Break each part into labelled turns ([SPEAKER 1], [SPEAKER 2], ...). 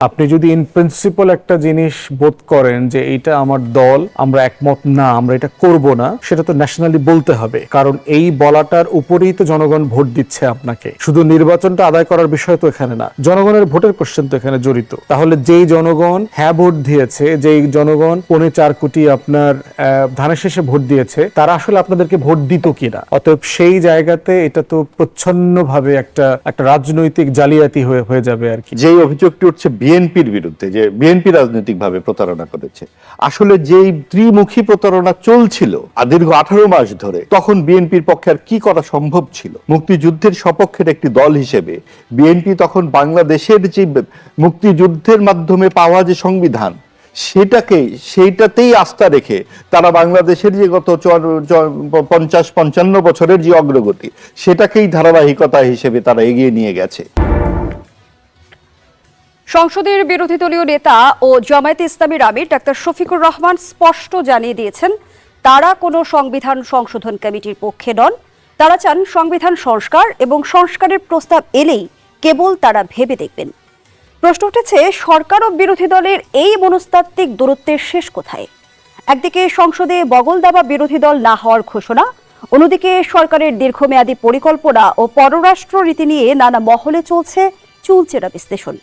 [SPEAKER 1] আপনি যদি in principal একটা জিনিস বোধ করেন যে এইটা আমার দল, আমরা একমত না, আমরা এটা করব না, সেটা তো ন্যাশনালি বলতে হবে। কারণ এই বলাটার উপরেই তো জনগণ ভোট দিচ্ছে আপনাকে। শুধু নির্বাচনটা আদায় করার বিষয় তো এখানে না, জনগণের ভোটের কোশ্চেন তো এখানে জড়িত। তাহলে যেই জনগণ হ্যাঁ ভোট দিয়েছে, যেই জনগণ 4.25 কোটি আপনার ধানের শেষে ভোট দিয়েছে, তারা আসলে আপনাদেরকে ভোট দিত কিনা? অতএব সেই জায়গাতে এটা তো প্রচ্ছন্নভাবে একটা রাজনৈতিক জালিয়াতি হয়ে যাবে আর কি।
[SPEAKER 2] যেই অভিযোগটি উঠছে বিএনপির বিরুদ্ধে, যে বিএনপি রাজনৈতিকভাবে প্রতারণা করেছে, আসলে যেই ত্রিমুখী প্রতারণা চলছিল দীর্ঘ 18 মাস ধরে, তখন বিএনপির পক্ষে আর কি করা সম্ভব ছিল? মুক্তিযুদ্ধের সপক্ষের একটি দল হিসেবে বিএনপি তখন বাংলাদেশের যে মুক্তিযুদ্ধের মাধ্যমে পাওয়া যে সংবিধান, সেইটাতেই আস্থা রেখে তারা বাংলাদেশের যে গত 50-55 বছরের যে অগ্রগতি, সেটাকেই ধারাবাহিকতা হিসেবে তারা এগিয়ে নিয়ে গেছে।
[SPEAKER 3] সংসদের বিরোধী দলীয় নেতা ও জামায়াতে ইসলামীর আমির ডাক্তার শফিকুর রহমান স্পষ্ট জানিয়ে দিয়েছেন, তারা কোনো সংবিধান সংশোধন কমিটির পক্ষে নন। তারা চান সংবিধান সংস্কার, এবং সংস্কারের প্রস্তাব এলেই কেবল তারা ভেবে দেখবেন। প্রশ্ন উঠেছে, সরকার ও বিরোধী দলের এই মনস্তাত্ত্বিক দূরত্বের শেষ কোথায়? একদিকে সংসদে বগল দাবা বিরোধী দল না হওয়ার ঘোষণা, অন্যদিকে সরকারের দীর্ঘমেয়াদী পরিকল্পনা ও পররাষ্ট্র রীতি নিয়ে নানা মহলে চলছে চুলচেরা বিশ্লেষণ।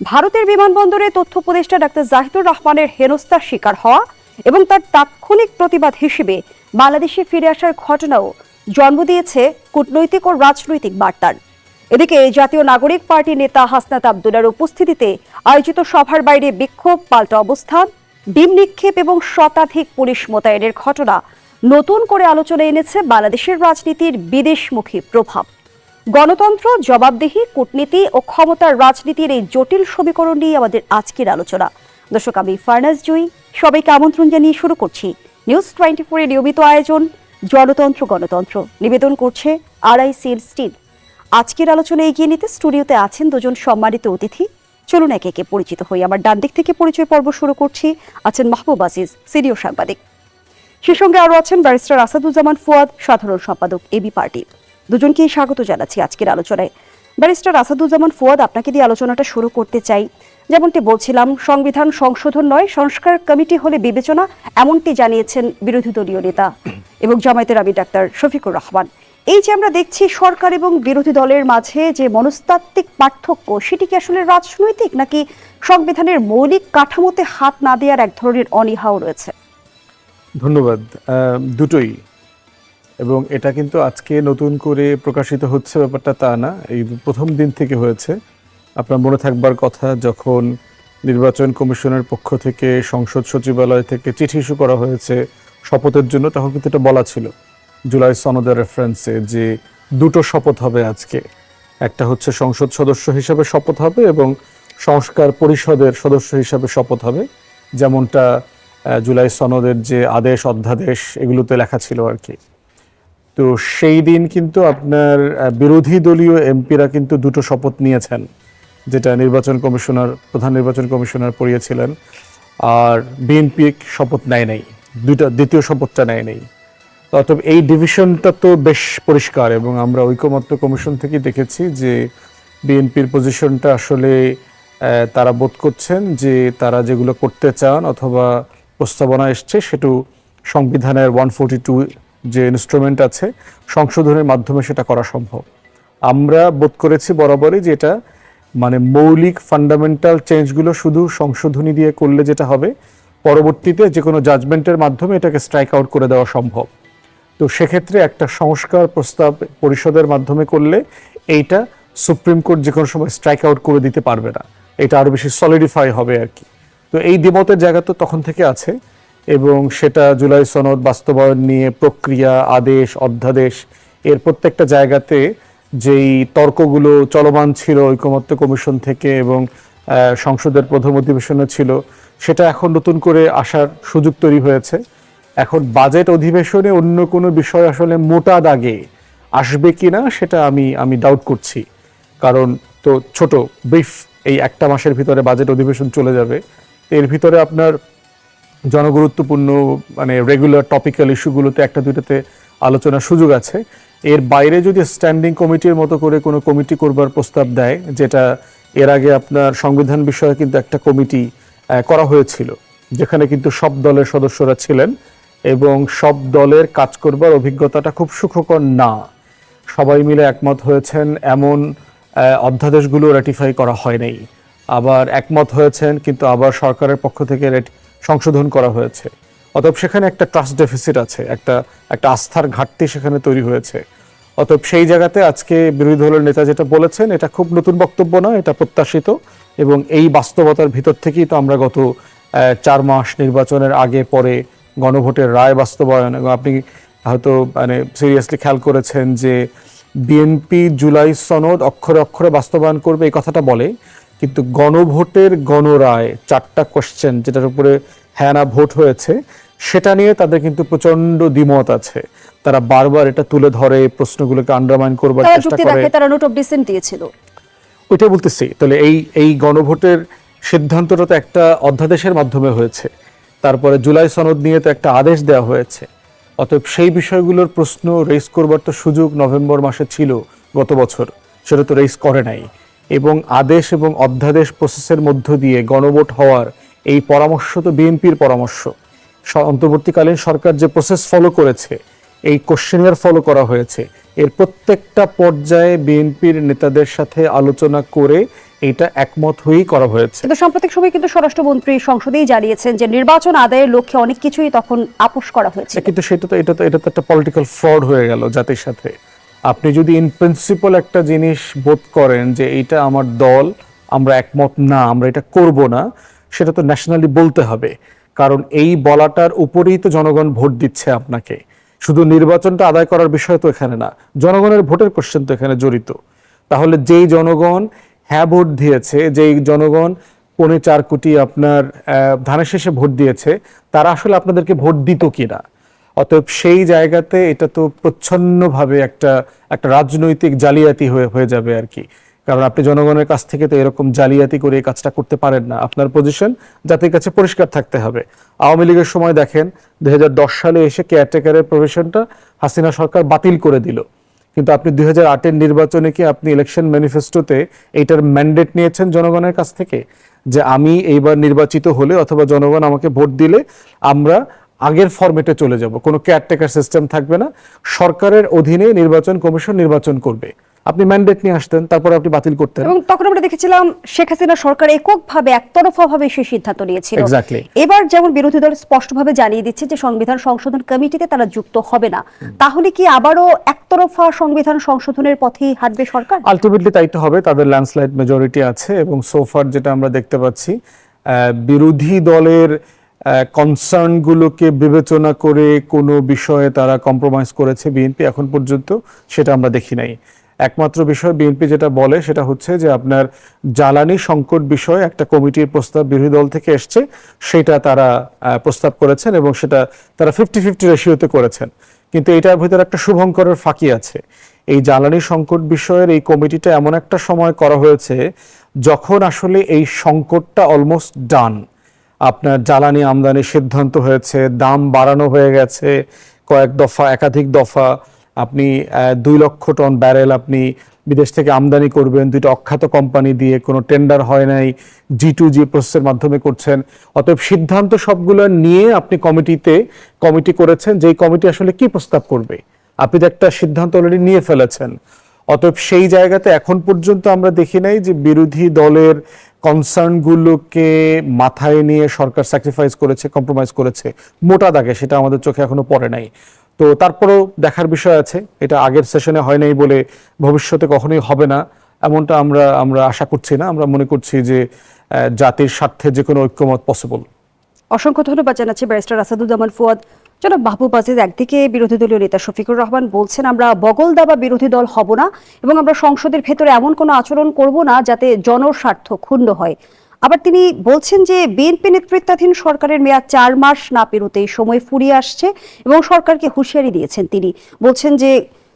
[SPEAKER 3] ভারতের বিমানবন্দরে তথ্য উপদেষ্টা ডাক্তার জাহিদুর রহমানের হেনস্থার শিকার হওয়া এবং তার তাৎক্ষণিক প্রতিবাদ হিসেবে বাংলাদেশে ফিরে আসার ঘটনাও জন্ম দিয়েছে কূটনৈতিক ও রাজনৈতিক বার্তার। এদিকে জাতীয় নাগরিক পার্টির নেতা হাসনাত আব্দুল্লাহর উপস্থিতিতে আয়োজিত সভার বাইরে বিক্ষোভ, পাল্টা অবস্থান, ডিম নিক্ষেপ এবং শতাধিক পুলিশ মোতায়েনের ঘটনা নতুন করে আলোচনায় এনেছে বাংলাদেশের রাজনীতির বিদেশমুখী প্রভাব। গণতন্ত্র, জবাবদিহি, কূটনীতি ও ক্ষমতার রাজনীতির এই জটিল সমীকরণ নিয়ে আমাদের আজকের আলোচনা। দর্শক, আমি ফারনাজ জুই, সবাইকে আমন্ত্রণ জানিয়ে শুরু করছি নিউজ 24 এর নিয়মিত আয়োজন জনতন্ত্র গণতন্ত্র। নিবেদন করছে RICL স্টিল। আজকের আলোচনা এগিয়ে নিতে স্টুডিওতে আছেন দুজন সম্মানিত অতিথি। চলুন একে একে পরিচিত হই। আমার ডান দিক থেকে পরিচয় পর্ব শুরু করছি। আছেন মাহবুব আজিজ, সিনিয়র সাংবাদিক। সেই সঙ্গে আরো আছেন ব্যারিস্টার আসাদুজ্জামান ফুয়াদ, সাধারণ সম্পাদক এবি পার্টি। দুজনকেই স্বাগত জানাচ্ছি আজকের আলোচনায়। ব্যারিস্টার আসাদুজ্জামান ফুয়াদ, আপনাকে দিয়ে আলোচনাটা শুরু করতে চাই। যেমনটি বলছিলাম, সংবিধান সংশোধন নয়, সংস্কার কমিটি হলে বিবেচনা, এমনটি জানিয়েছেন বিরোধী দলীয় নেতা এবং জামায়াতের আমির ডাক্তার শফিকুর রহমান। এই যে আমরা দেখছি সরকার এবং বিরোধী দলের মাঝে যে মনস্তাত্ত্বিক পার্থক্য, সেটি কি আসলে রাজনৈতিক, নাকি সংবিধানের মৌলিক কাঠামোতে হাত না দেওয়ার এক ধরনের অনীহাও রয়েছে?
[SPEAKER 1] ধন্যবাদ। দুটোই, এবং এটা কিন্তু আজকে নতুন করে প্রকাশিত হচ্ছে ব্যাপারটা তা না, এই প্রথম দিন থেকে হয়েছে। আপনার মনে থাকবার কথা, যখন নির্বাচন কমিশনের পক্ষ থেকে সংসদ সচিবালয় থেকে চিঠি ইস্যু করা হয়েছে শপথের জন্য, তখন কিন্তু এটা বলা ছিল জুলাই সনদের রেফারেন্সে যে দুটো শপথ হবে আজকে। একটা হচ্ছে সংসদ সদস্য হিসাবে শপথ হবে এবং সংস্কার পরিষদের সদস্য হিসাবে শপথ হবে, যেমনটা জুলাই সনদের যে আদেশ অধ্যাদেশ এগুলোতে লেখা ছিল আর কি। তো সেই দিন কিন্তু আপনার বিরোধী দলীয় এমপিরা কিন্তু দুটো শপথ নিয়েছেন, যেটা প্রধান নির্বাচন কমিশনার পড়িয়েছিলেন, আর বিএনপি শপথ নেয় নাই, দ্বিতীয় শপথটা নেয় নাই। অতএব এই ডিভিশনটা তো বেশ পরিষ্কার, এবং আমরা ঐকমত্য কমিশন থেকে দেখেছি যে বিএনপির পজিশনটা আসলে তারা বোধ করছেন যে তারা যেগুলো করতে চান অথবা প্রস্তাবনা এসছে, সেটু সংবিধানের 142 যে ইনস্ট্রুমেন্ট আছে সংশোধনের মাধ্যমে সেটা করা সম্ভব। আমরা বোধ করেছি বরাবরই যে এটা মানে মৌলিক ফান্ডামেন্টাল চেঞ্জগুলো শুধু সংশোধনী দিয়ে করলে যেটা হবে, পরবর্তীতে যে কোনো জাজমেন্টের মাধ্যমে এটাকে স্ট্রাইক আউট করে দেওয়া সম্ভব। তো সেক্ষেত্রে একটা সংস্কার প্রস্তাব পরিষদের মাধ্যমে করলে এইটা সুপ্রিম কোর্ট যে কোনো সময় স্ট্রাইক আউট করে দিতে পারবে না, এটা আরো বেশি সলিডিফাই হবে আর কি। তো এই দ্বিমতের জায়গা তো তখন থেকে আছে, এবং সেটা জুলাই সনদ বাস্তবায়ন নিয়ে প্রক্রিয়া, আদেশ, অধ্যাদেশ, এর প্রত্যেকটা জায়গাতে যেই তর্কগুলো চলমান ছিল ঐকমত্য কমিশন থেকে এবং সংসদের প্রথম অধিবেশনে ছিল, সেটা এখন নতুন করে আসার সুযোগ তৈরি হয়েছে। এখন বাজেট অধিবেশনে অন্য কোনো বিষয় আসলে মোটা দাগে আসবে কিনা সেটা আমি ডাউট করছি। কারণ তো ছোট ব্রিফ, এই একটা মাসের ভিতরে বাজেট অধিবেশন চলে যাবে, এর ভিতরে আপনার জনগুরুত্বপূর্ণ মানে রেগুলার টপিক্যাল ইস্যুগুলোতে একটা দুইটাতে আলোচনার সুযোগ আছে, এর বাইরে যদি স্ট্যান্ডিং কমিটির মতো করে কোনো কমিটি করবার প্রস্তাব দেয়, যেটা এর আগে আপনার সংবিধান বিষয়ে কিন্তু একটা কমিটি করা হয়েছিল, যেখানে কিন্তু সব দলের সদস্যরা ছিলেন এবং সব দলের কাজ করবার অভিজ্ঞতাটা খুব সুখকর না, সবাই মিলে একমত হয়েছেন এমন অধ্যাদেশগুলো রাটিফাই করা হয় নাই, আবার একমত হয়েছেন কিন্তু আবার সরকারের পক্ষ থেকে সংশোধন করা হয়েছে। অতএব সেখানে একটা ট্রাস্ট ডেফিসিট আছে, একটা আস্থার ঘাটতি সেখানে তৈরি হয়েছে। অতএব সেই জায়গাতে আজকে বিরোধী দলের নেতা যেটা বলেছেন এটা খুব নতুন বক্তব্য না, এটা প্রত্যাশিত এবং এই বাস্তবতার ভিতর থেকেই তো আমরা গত 4 মাস নির্বাচনের আগে পরে গণভোটের রায় বাস্তবায়ন, এবং আপনি হয়তো মানে সিরিয়াসলি খেয়াল করেছেন যে বিএনপি জুলাই সনদ অক্ষরে অক্ষরে বাস্তবায়ন করবে এই কথাটা বলে, কিন্তু গণভোটের গণরায় 4টা কোশ্চেন যেটার উপরে হ্যাঁ না ভোট হয়েছে সেটা নিয়ে তাদের কিন্তু প্রচন্ড দ্বিমত আছে। তারা বারবার এটা তুলে ধরে, প্রশ্নগুলোকে আন্ডারমাইন করবার
[SPEAKER 3] তারা
[SPEAKER 1] চেষ্টা
[SPEAKER 3] যুক্তি
[SPEAKER 1] করে।
[SPEAKER 3] দেখায় তারা নোট অফ ডিসেন্ট দিয়েছিল।
[SPEAKER 1] ওইটাই বলতেছি, তাহলে এই গণভোটের সিদ্ধান্তটা তো একটা অধ্যাদেশের মাধ্যমে হয়েছে, তারপরে জুলাই সনদ নিয়ে তো একটা আদেশ দেওয়া হয়েছে। অতএব সেই বিষয়গুলোর প্রশ্ন রেজ করবার তো সুযোগ নভেম্বর মাসে ছিল গত বছর, সেটা তো রেজ করে নাই। এবং আদেশ এবং অধ্যাদেশ প্রসেসের মধ্য দিয়ে গণভোট হওয়ার এই পরামর্শ তো বিএনপির পরামর্শ। অন্তর্বর্তীকালীন সরকার যে প্রসেস ফলো করেছে, এই কোশ্চেনিয়ার ফলো করা হয়েছে, এর প্রত্যেকটা পর্যায়ে বিএনপির নেতাদের সাথে আলোচনা করে এটা একমত হয়েই করা হয়েছে।
[SPEAKER 3] কিন্তু সাম্প্রতিক সময় কিন্তু স্বরাষ্ট্রমন্ত্রী সংসদেই জানিয়েছেন যে নির্বাচন আদায়ের লক্ষ্যে অনেক কিছুই তখন আপোষ করা হয়েছে।
[SPEAKER 1] কিন্তু এটা তো একটা পলিটিক্যাল ফ্রড হয়ে গেল জাতির সাথে। আপনি যদি ইন প্রিন্সিপাল একটা জিনিস বোধ করেন যে এইটা আমার দল, আমরা একমত না, আমরা এটা করব না, সেটা তো ন্যাশনালি বলতে হবে, কারণ এই বলাটার উপরেই তো জনগণ ভোট দিচ্ছে আপনাকে। শুধু নির্বাচনটা আদায় করার বিষয় তো এখানে না, জনগণের ভোটের কোশ্চেন তো এখানে জড়িত। তাহলে যেই জনগণ হ্যাঁ ভোট দিয়েছে, যেই জনগণ 4.25 কোটি আপনার ধানের শেষে ভোট দিয়েছে, তারা আসলে আপনাদেরকে ভোট দিত কিনা? অতএব সেই জায়গাতে এটা তো প্রচ্ছন্নভাবে একটা রাজনৈতিক জালিয়াতি হয়ে যাবে আর কি। কারণ আপনি জনগণের কাছ থেকে তো এরকম জালিয়াতি করে এই কাজটা করতে পারেন না। আপনার পজিশন জাতির কাছে পরিষ্কার থাকতে হবে। আওয়ামী লীগের সময় দেখেন 2010 সালে এসে কেয়ারটেকারের প্রভিশনটা হাসিনা সরকার বাতিল করে দিল, কিন্তু আপনি 2008-এর নির্বাচনে কি আপনি ইলেকশন ম্যানিফেস্টোতে এইটার ম্যান্ডেট নিয়েছেন জনগণের কাছ থেকে যে আমি এইবার নির্বাচিত হলে অথবা জনগণ আমাকে ভোট দিলে আমরা আগের ফরম্যাটে চলে যাব, কোনো কেয়ারটেকার সিস্টেম থাকবে না, সরকারের অধীনে নির্বাচন কমিশন নির্বাচন করবে? আপনি ম্যান্ডেট নিয়ে আসতেন, তারপর আপনি বাতিল করতেন।
[SPEAKER 3] এবং তখন আমরা দেখেছিলাম শেখ হাসিনা সরকার এককভাবে একতরফাভাবে সেই সিদ্ধান্ত নিয়েছিল।
[SPEAKER 1] Exactly.
[SPEAKER 3] এবার যেমন বিরোধী দল স্পষ্টভাবে জানিয়ে দিচ্ছে যে সংবিধান সংশোধন কমিটিতে তারা যুক্ত হবে না, তাহলে কি আবারও একতরফা সংবিধান সংশোধনের পথেই হাঁটবে সরকার?
[SPEAKER 1] আলটিমেটলি তাই তো হবে, তাদের ল্যান্ডস্লাইড মেজরিটি আছে এবং সোফার যেটা আমরা দেখতে পাচ্ছি বিরোধী দলের কনসার্নগুলোকে বিবেচনা করে কোনো বিষয়ে তারা কম্প্রোমাইজ করেছে বিএনপি এখন পর্যন্ত, সেটা আমরা দেখি নাই। একমাত্র বিষয় বিএনপি যেটা বলে সেটা হচ্ছে যে আপনার জ্বালানি সংকট বিষয়ে একটা কমিটির প্রস্তাব বিরোধী দল থেকে এসছে, সেটা তারা প্রস্তাব করেছেন এবং সেটা তারা 50-50 রেশিওতে করেছেন। কিন্তু এটার ভিতরে একটা শুভঙ্করের ফাঁকি আছে। এই জ্বালানি সংকট বিষয়ের এই কমিটিটা এমন একটা সময় করা হয়েছে যখন আসলে এই সংকটটা অলমোস্ট ডান। আপনার জ্বালানি আমদানির সিদ্ধান্ত হয়েছে, দাম বাড়ানো হয়ে গেছে কয়েক দফা, একাধিক দফা। আপনি 2 লক্ষ টন ব্যারেল আপনি বিদেশ থেকে আমদানি করবেন 2টা অখ্যাত কোম্পানি দিয়ে, কোনো টেন্ডার হয় নাই, G2G প্রসেসের মাধ্যমে করছেন। অতএব সিদ্ধান্ত সবগুলো নিয়ে আপনি কমিটি করেছেন, যেই কমিটি আসলে কি প্রস্তাব করবে, আপনি তো একটা সিদ্ধান্ত অলরেডি নিয়ে ফেলেছেন। অতএব সেই জায়গাতে এখন পর্যন্ত আমরা দেখি নাই যে বিরোধী দলের কনসার্নগুলোকে মাথায় নিয়ে সরকার স্যাক্রিফাইস করেছে, কম্প্রোমাইজ করেছে মোটা দাগে, সেটা আমাদের চোখে এখনো পড়ে নাই। তো তারপরেও দেখার বিষয় আছে, এটা আগের সেশনে হয় নাই বলে ভবিষ্যতে কখনোই হবে না এমনটা আমরা আশা করছি না। আমরা মনে করছি যে জাতির স্বার্থে যে কোনো ঐক্যমত পসিবল।
[SPEAKER 3] অসংখ্য ধন্যবাদ জানাচ্ছি ব্যারিস্টার আসাদুজ্জামান ফুয়াদ। জনাব মাহবুব আজিজ, একদিকে বিরোধী দলীয় নেতা শফিকুর রহমান বলছেন আমরা বগলদাবা বিরোধী দল হব না এবং আমরা সংসদের ভেতরে এমন কোনো আচরণ করব না যাতে জনস্বার্থ ক্ষুণ্ণ হয়। আবার তিনি বলছেন যে বিএনপি নেতৃত্বাধীন সরকারের মেয়াদ 4 মাস না পেরোতেই সময় ফুরিয়ে আসছে এবং সরকারকে হুঁশিয়ারি দিয়েছেন। তিনি বলছেন যে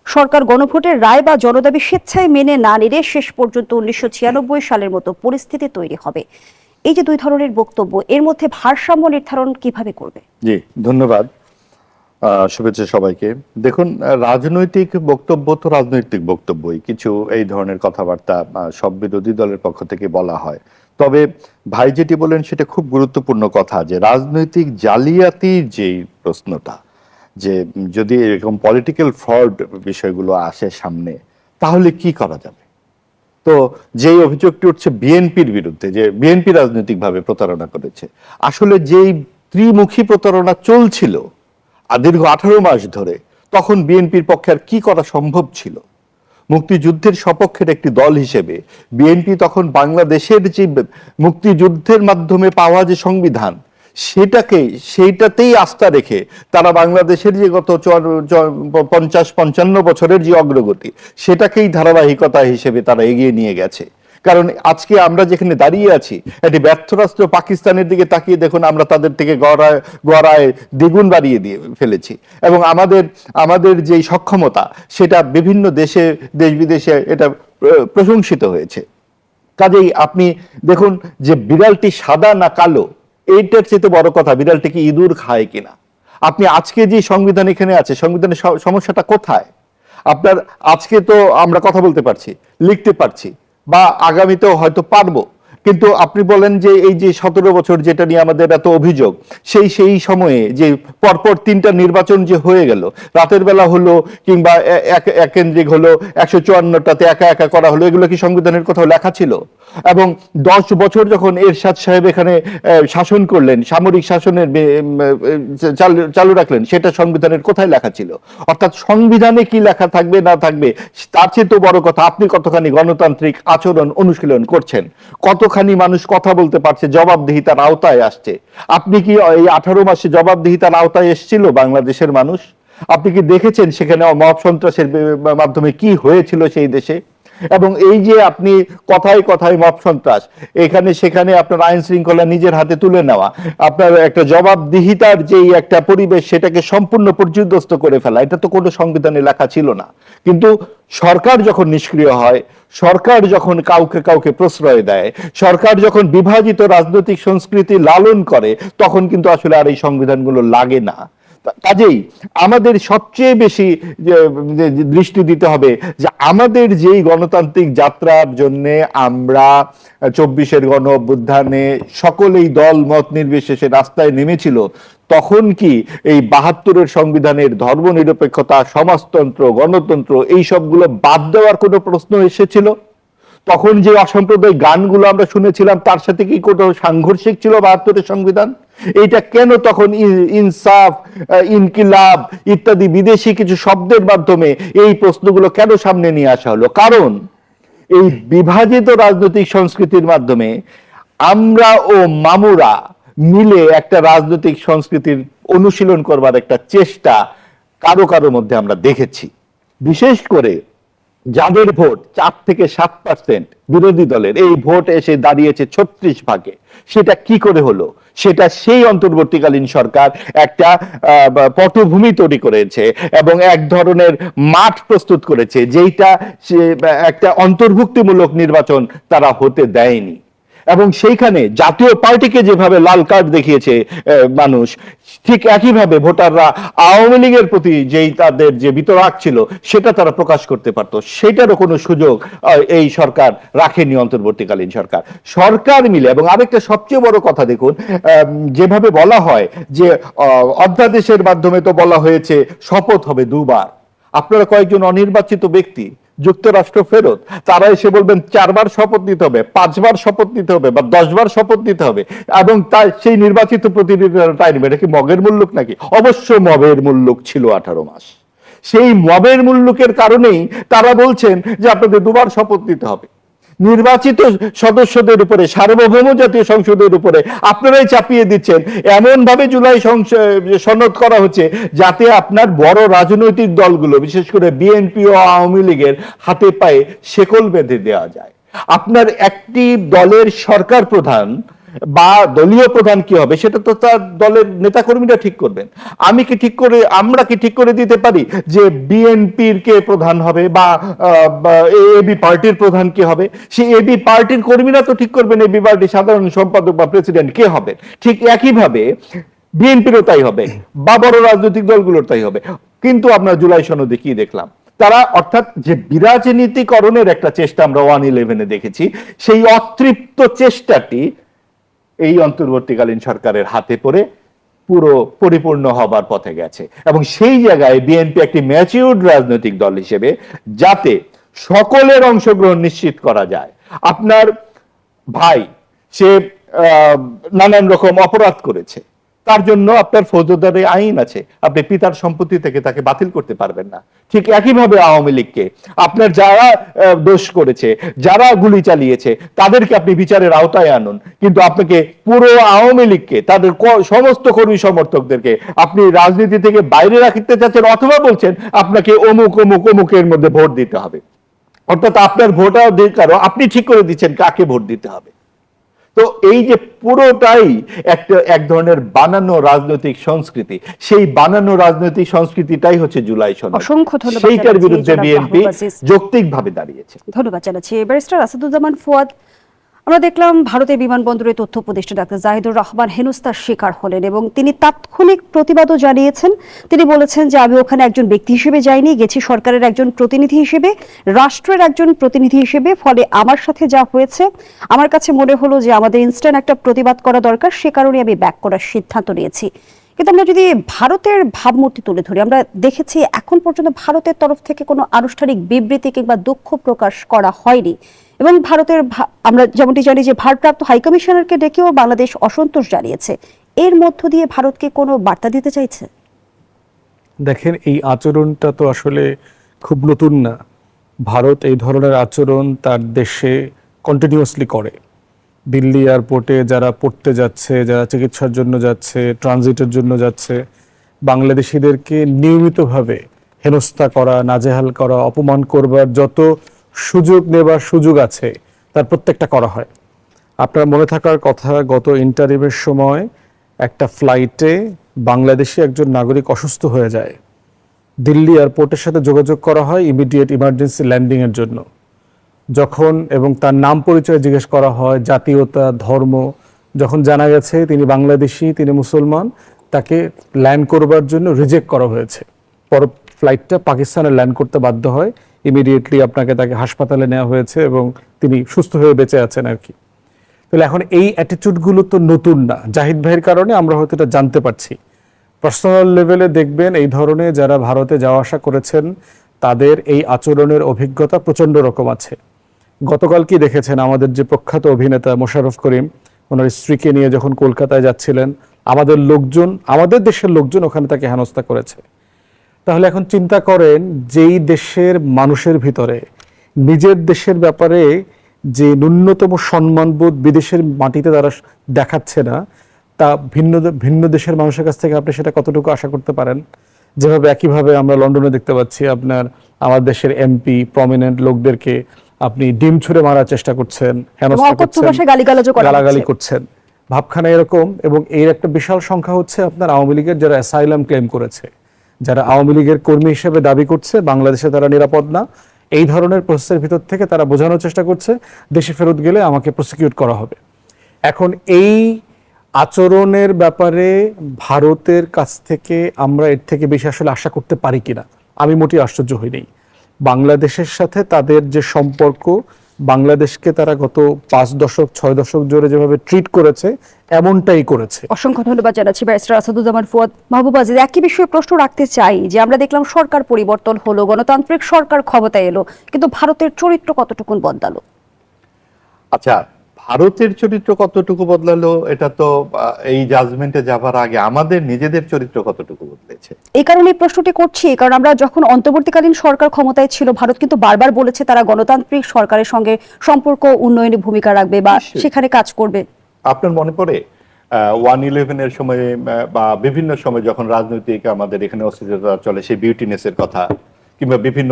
[SPEAKER 3] সরকার গণভোটের রায় বা জনদাবি স্বেচ্ছায় মেনে না নিলে শেষ পর্যন্ত 1996 সালের মতো পরিস্থিতি তৈরি হবে। এই যে 2 ধরনের বক্তব্য, এর মধ্যে ভারসাম্য নির্ধারণ কিভাবে করবে?
[SPEAKER 2] জি, ধন্যবাদ। শুভেচ্ছা সবাইকে। দেখুন, রাজনৈতিক বক্তব্য তো রাজনৈতিক বক্তব্যই, কিছু এই ধরনের কথাবার্তা সব বিরোধী দলের পক্ষ থেকে বলা হয়। তবে ভাই যেটি বলেন সেটা খুব গুরুত্বপূর্ণ কথা, যে রাজনৈতিক জালিয়াতির যেই প্রশ্নটা, যে যদি এরকম পলিটিক্যাল ফ্রড বিষয়গুলো আসে সামনে, তাহলে কি করা যাবে। তো যেই অভিযোগটি উঠছে বিএনপির বিরুদ্ধে, যে বিএনপি রাজনৈতিকভাবে প্রতারণা করেছে, আসলে যেই ত্রিমুখী প্রতারণা চলছিল দীর্ঘ 18 মাস ধরে, তখন বিএনপির পক্ষে আর কি করা সম্ভব ছিল। মুক্তিযুদ্ধের সপক্ষের একটি দল হিসেবে বিএনপি তখন বাংলাদেশের যে মুক্তিযুদ্ধের মাধ্যমে পাওয়া যে সংবিধান, সেইটাতেই আস্থা রেখে তারা বাংলাদেশের যে গত 50-55 বছরের যে অগ্রগতি, সেটাকেই ধারাবাহিকতা হিসেবে তারা এগিয়ে নিয়ে গেছে। কারণ আজকে আমরা যেখানে দাঁড়িয়ে আছি, একটি ব্যর্থ রাষ্ট্র পাকিস্তানের দিকে তাকিয়ে দেখুন, আমরা তাদের থেকে গড়ায় দ্বিগুণ বাড়িয়ে দিয়ে ফেলেছি, এবং আমাদের যে সক্ষমতা, সেটা বিভিন্ন দেশ বিদেশে এটা প্রশংসিত হয়েছে। কাজেই আপনি দেখুন যে বিড়ালটি সাদা না কালো, এইটার চেয়ে বড় কথা বিড়ালটি কি ইঁদুর খায় কিনা। আপনি আজকে যে সংবিধান এখানে আছে, সংবিধানের সমস্যাটা কোথায়? আপনার আজকে তো আমরা কথা বলতে পারছি, লিখতে পারছি, বা আগামীতেও হয়তো পারবো, কিন্তু আপনি বলেন যে এই যে 17 বছর যেটা নিয়ে আমাদের এত অভিযোগ, সেই সময়ে যে পরপর 3টা নির্বাচন যে হয়ে গেল, রাতের বেলা হলো কিংবা এককেন্দ্রিক হলো, 154টাতে একা একা করা হলো, এগুলো কি সংবিধানের কোথাও লেখা ছিল? এবং 10 বছর যখন এরশাদ সাহেব এখানে শাসন করলেন, সামরিক শাসনের চালু রাখলেন, সেটা সংবিধানের কোথায় লেখা ছিল? অর্থাৎ সংবিধানে কি লেখা থাকবে না থাকবে, তার চেয়ে তো বড় কথা আপনি কতখানি গণতান্ত্রিক আচরণ অনুশীলন করছেন, কতখানি মানুষ কথা বলতে পারছে, জবাবদিহিতার আওতায় আসছে। আপনি কি এই 18 মাসে জবাবদিহিতার আওতায় এসেছিল বাংলাদেশের মানুষ? আপনি কি দেখেছেন সেখানে মব সন্ত্রাসের মাধ্যমে কি হয়েছিল সেই দেশে? এবং এই যে আপনি কথায় কথায় মব সন্ত্রাস, এখানে সেখানে আপনার আইন শৃঙ্খলা নিজের হাতে তুলে নেওয়া, আপনার একটা জবাবদিহিতার যেই একটা পরিবেশ, সেটাকে সম্পূর্ণ পর্যুদস্ত করে ফেলা, এটা তো কোনো সংবিধানে লেখা ছিল না। কিন্তু সরকার যখন নিষ্ক্রিয় হয়, সরকার যখন কাউকে প্রশ্রয় দেয়, সরকার যখন বিভাজিত রাজনৈতিক সংস্কৃতি লালন করে, তখন কিন্তু আসলে আর এই সংবিধানগুলো লাগে না। কাজেই আমাদের সবচেয়ে বেশি দৃষ্টি দিতে হবে যে আমাদের যেই গণতান্ত্রিক যাত্রার জন্য আমরা 24-এর গণ অভ্যুত্থানে সকলেই দল মত নির্বিশেষে রাস্তায় নেমেছিল, তখন কি এই 72-এর সংবিধানের ধর্মনিরপেক্ষতা, সমাজতন্ত্র, গণতন্ত্র এই সবগুলো বাদ দেওয়ার কোনো প্রশ্ন এসেছিল? তখন যে অসাম্প্রদায়িক গানগুলো আমরা শুনেছিলাম, তার সাথে কি কোনো সাংঘর্ষিক ছিল 72-এর সংবিধান? এটা কেন তখন ইনসাফ, ইনকিলাব ইত্যাদি বিদেশি কিছু শব্দের মাধ্যমে এই প্রশ্নগুলো কেন সামনে নিয়ে আসা হলো? কারণ এই বিভাজিত রাজনৈতিক সংস্কৃতির মাধ্যমে আমরা ও মামুরা মিলে একটা রাজনৈতিক সংস্কৃতির অনুশীলন করবার একটা চেষ্টা কারো মধ্যে আমরা দেখেছি। বিশেষ করে যাদের ভোট 4 থেকে 7% বিরোধী দলের, এই ভোট এসে দাঁড়িয়েছে 36 ভাগে। সেটা কি করে হলো? সেটা সেই অন্তর্বর্তীকালীন সরকার একটা পটভূমি তৈরি করেছে এবং এক ধরনের মাঠ প্রস্তুত করেছে, যেইটা একটা অন্তর্ভুক্তিমূলক নির্বাচন তারা হতে দেয়নি। এবং সেইখানে জাতীয় পার্টিকে যেভাবে লাল কার্ড দেখিয়েছে মানুষ, ঠিক একইভাবে ভোটাররা আওয়ামী লীগের প্রতি যেই তাদের যে বিতরাগ ছিল, সেটা তারা প্রকাশ করতে পারতো। সেটারও কোনো সুযোগ এই সরকার রাখেনি, অন্তর্বর্তীকালীন সরকার মিলে। এবং আরেকটা সবচেয়ে বড় কথা দেখুন, যেভাবে বলা হয় যে অধ্যাদেশের মাধ্যমে তো বলা হয়েছে শপথ হবে 2 বার। আপনারা কয়েকজন অনির্বাচিত ব্যক্তি যুক্তরাষ্ট্র ফেরত, তারা এসে বলবেন 4 বার শপথ নিতে হবে, 5 বার শপথ নিতে হবে, বা 10 বার শপথ নিতে হবে, এবং তাই সেই নির্বাচিত প্রতিনিধিরা তাই নেবে। এটা কি মগের মুল্লুক নাকি? অবশ্য মবের মুল্লুক ছিল 18 মাস। সেই মবের মুল্লুকের কারণেই তারা বলছেন যে আপনাদের 2 বার শপথ নিতে হবে। নির্বাচিত সদস্যদের উপরে, সার্বভৌম জাতীয় সংসদের উপরে আপনারাই চাপিয়ে দিচ্ছেন। এমন ভাবে জুলাই সনদ করা হচ্ছে যাতে আপনার বড় রাজনৈতিক দলগুলো, বিশেষ করে বিএনপি ও আওয়ামী লীগের হাতে পায়ে শেকল বেঁধে দেওয়া যায়। আপনার একটি দলের সরকার প্রধান বা দলীয় প্রধান কি হবে, সেটা তো তার দলের নেতাকর্মীরা ঠিক করবেন। আমরা কি ঠিক করে দিতে পারি যে বিএনপির কে প্রধান হবে বা এবি পার্টির প্রধান কে হবে? সেই এবি পার্টির কর্মীরা তো ঠিক করবেন এবি পার্টির সাধারণ সম্পাদক বা প্রেসিডেন্ট কে হবে। ঠিক একইভাবে বিএনপিরও তাই হবে বা বড় রাজনৈতিক দলগুলোর তাই হবে। কিন্তু আমরা জুলাই সনদে কি দেখলাম? তারা অর্থাৎ যে বিরাজনীতিকরণের একটা চেষ্টা আমরা 1-11-এ দেখেছি, সেই অতৃপ্ত চেষ্টাটি এই অন্তর্বর্তীকালীন সরকারের হাতে পড়ে পুরো পরিপূর্ণ হবার পথে গেছে। এবং সেই জায়গায় বিএনপি একটি ম্যাচিউরড রাজনৈতিক দল হিসেবে, যাতে সকলের অংশগ্রহণ নিশ্চিত করা যায়। আপনার ভাই সে নানান রকম অপরাধ করেছে, তার জন্য আপনার ফৌজদারি আইন আছে, আপনি পিতার সম্পত্তি থেকে তাকে বাতিল করতে পারবেন না। ঠিক একইভাবে আওয়ামী লীগকে আপনার যারা দোষ করেছে, যারা গুলি চালিয়েছে, তাদেরকে আপনি বিচারের আওতায় আনুন, কিন্তু আপনাকে পুরো আওয়ামী লীগকে, তাদের সমস্ত কর্মী সমর্থকদেরকে আপনি রাজনীতি থেকে বাইরে রাখতে চাচ্ছেন, অথবা বলছেন আপনাকে অমুক অমুক অমুকের মধ্যে ভোট দিতে হবে। অর্থাৎ আপনার ভোটাধিকারও আপনি ঠিক করে দিচ্ছেন কাকে ভোট দিতে হবে। তো এই যে পুরোটাই এক ধরনের বানানো রাজনৈতিক সংস্কৃতি, সেই বানানো রাজনৈতিক সংস্কৃতিটাই হচ্ছে জুলাই সনদ।
[SPEAKER 3] অসংখ্য ধন্যবাদ।
[SPEAKER 2] সেইটার বিরুদ্ধে বিএনপি যৌক্তিকভাবে দাঁড়িয়েছে।
[SPEAKER 3] ধন্যবাদ জানাচ্ছি ব্যারিস্টার আসাদুজ্জামান ফুয়াদ। আমরা দেখলাম ভারতের বিমানবন্দরে তথ্য উপদেষ্টা ডাক্তার জাহিদুর রহমান হেনস্থার শিকার হলেন এবং তিনি তাৎক্ষণিক প্রতিবাদও জানিয়েছেন। তিনি বলেছেন যে আমি ওখানে একজন ব্যক্তি হিসেবে যাইনি, গেছি সরকারের একজন প্রতিনিধি হিসেবে, রাষ্ট্রের একজন প্রতিনিধি হিসেবে। ফলে আমার সাথে যা হয়েছে আমার কাছে মনে হলো যে আমাদের ইনস্ট্যান্ট একটা প্রতিবাদ করা দরকার, সে কারণে আমি ব্যাক করার সিদ্ধান্ত নিয়েছি। কিন্তু আমরা যদি ভারতের ভাবমূর্তি তুলে ধরি, আমরা দেখেছি এখন পর্যন্ত ভারতের তরফ থেকে কোনো আনুষ্ঠানিক বিবৃতি কিংবা দুঃখ প্রকাশ করা হয়নি। এবং ভারতের আমরা যেমনটি জানি যে ভারপ্রাপ্ত হাইকমিশনারকে ডেকেও বাংলাদেশ অসন্তোষ জানিয়েছে। এর মধ্য দিয়ে ভারতকে কোনো বার্তা দিতে চাইছে?
[SPEAKER 1] দেখেন, এই আচরণটা তো আসলে খুব নতুন না। ভারত এই ধরনের আচরণ তার দেশে কন্টিনিউয়াসলি করে। দিল্লি এয়ারপোর্টে যারা পড়তে যাচ্ছে, যারা চিকিৎসার জন্য যাচ্ছে, ট্রানজিটের জন্য যাচ্ছে, বাংলাদেশিদেরকে নিয়মিতভাবে হেনস্থা করা, নাজেহাল করা, অপমান করবার যত সুযোগ নেবার সুযোগ আছে তার প্রত্যেকটা করা হয়। আপনার মনে থাকার কথা, গত ইন্টারিমের সময় একটা ফ্লাইটে বাংলাদেশি একজন নাগরিক অসুস্থ হয়ে যায়। দিল্লি এয়ারপোর্টের সাথে যোগাযোগ করা হয় ইমিডিয়েট ইমার্জেন্সি ল্যান্ডিংয়ের জন্য। যখন এবং তার নাম পরিচয় জিজ্ঞেস করা হয়, জাতীয়তা, ধর্ম, যখন জানা গেছে তিনি বাংলাদেশি, তিনি মুসলমান, তাকে ল্যান্ড করবার জন্য রিজেক্ট করা হয়েছে। পর ফ্লাইটটা পাকিস্তানে ল্যান্ড করতে বাধ্য হয়। ইমিডিয়েটলি তাকে হাসপাতালে নেওয়া হয়েছে এবং তিনি সুস্থ হয়ে বেঁচে আছেন আর কি। তাহলে এখন এই অ্যাটিটিউডগুলো তো নতুন না। জাহিদ ভাইয়ের কারণে আমরা হয়তো এটা জানতে পারছি। পার্সোনাল লেভেলে দেখবেন এই ধরনের যারা ভারতে যাওয়া আসা করেছেন তাদের এই আচরণের অভিজ্ঞতা প্রচণ্ড রকম আছে। গতকাল কি দেখেছেন, আমাদের যে প্রখ্যাত অভিনেতা মোশাররফ করিম ওনার স্ত্রীকে নিয়ে যখন কলকাতায় যাচ্ছিলেন, আমাদের দেশের লোকজন ওখানে তাকে হেনস্থা করেছে। তাহলে এখন চিন্তা করেন, যেই দেশের মানুষের ভিতরে নিজের দেশের ব্যাপারে যে ন্যূনতম সম্মানবোধ বিদেশের মাটিতে তারা দেখাচ্ছে না, তা ভিন্ন দেশের মানুষের কাছ থেকে আপনি সেটা কতটুকু আশা করতে পারেন? যেভাবে একইভাবে আমরা লন্ডনে দেখতে পাচ্ছি আমার দেশের এমপি প্রমিনেন্ট লোকদেরকে আপনি ডিম ছুঁড়ে মারার চেষ্টা করছেন, হেনস্থা করছেন, গালাগালি করছেন, ভাবখানা এরকম। এবং এর একটা বিশাল সংখ্যা হচ্ছে আপনার আওয়ামী লীগের যারা অ্যাসাইলাম ক্লেম করেছে, যারা আওয়ামী লীগের কর্মী হিসেবে দাবি করছে বাংলাদেশে তারা নিরাপদ না। এই ধরনের প্রসেসের ভিতর থেকে তারা বোঝানোর চেষ্টা করছে দেশে ফেরত গেলে আমাকে প্রসিকিউট করা হবে। এখন এই আচরণের ব্যাপারে ভারতের কাছ থেকে আমরা এর থেকে বেশি আসলে আশা করতে পারি কিনা আমি মোটেই আশ্চর্য হইনি। বাংলাদেশের সাথে তাদের যে সম্পর্ক, বাংলাদেশকে তারা গত 5 দশক 6 দশক জুড়ে যেভাবে ট্রিট করেছে এমনটাই করেছে।
[SPEAKER 3] অসংখ্য ধন্যবাদ জানাচ্ছি ব্যারিস্টার আসাদুজ্জামান ফুয়াদ। মাহবুব আজিজ, একই বিষয়ে প্রশ্ন রাখতে চাই যে আমরা দেখলাম সরকার পরিবর্তন হলো, গণতান্ত্রিক সরকার ক্ষমতায় এলো, কিন্তু ভারতের চরিত্র কতটুকু বদলালো?
[SPEAKER 2] আচ্ছা, ভারতের চরিত্র কতটুকু বদলালো এটা তো এই জাজমেন্টে যাবার আগে আমাদের নিজেদের চরিত্র কতটুকু বদলেছে।
[SPEAKER 3] এই কারণে প্রশ্নটি করছি, কারণ আমরা যখন অন্তর্বর্তীকালীন সরকার ক্ষমতায় ছিল, ভারত কিন্তু বারবার বলেছে তারা গণতান্ত্রিক সরকারের সঙ্গে সম্পর্ক উন্নয়নে ভূমিকা রাখবে বা সেখানে কাজ করবে।
[SPEAKER 2] আপনার মনে পড়ে 1-11 সময় বা বিভিন্ন সময় যখন রাজনৈতিক আমাদের এখানে অস্থিরতা চলে, সেই বিউটিনেসের কথা, কিংবা বিভিন্ন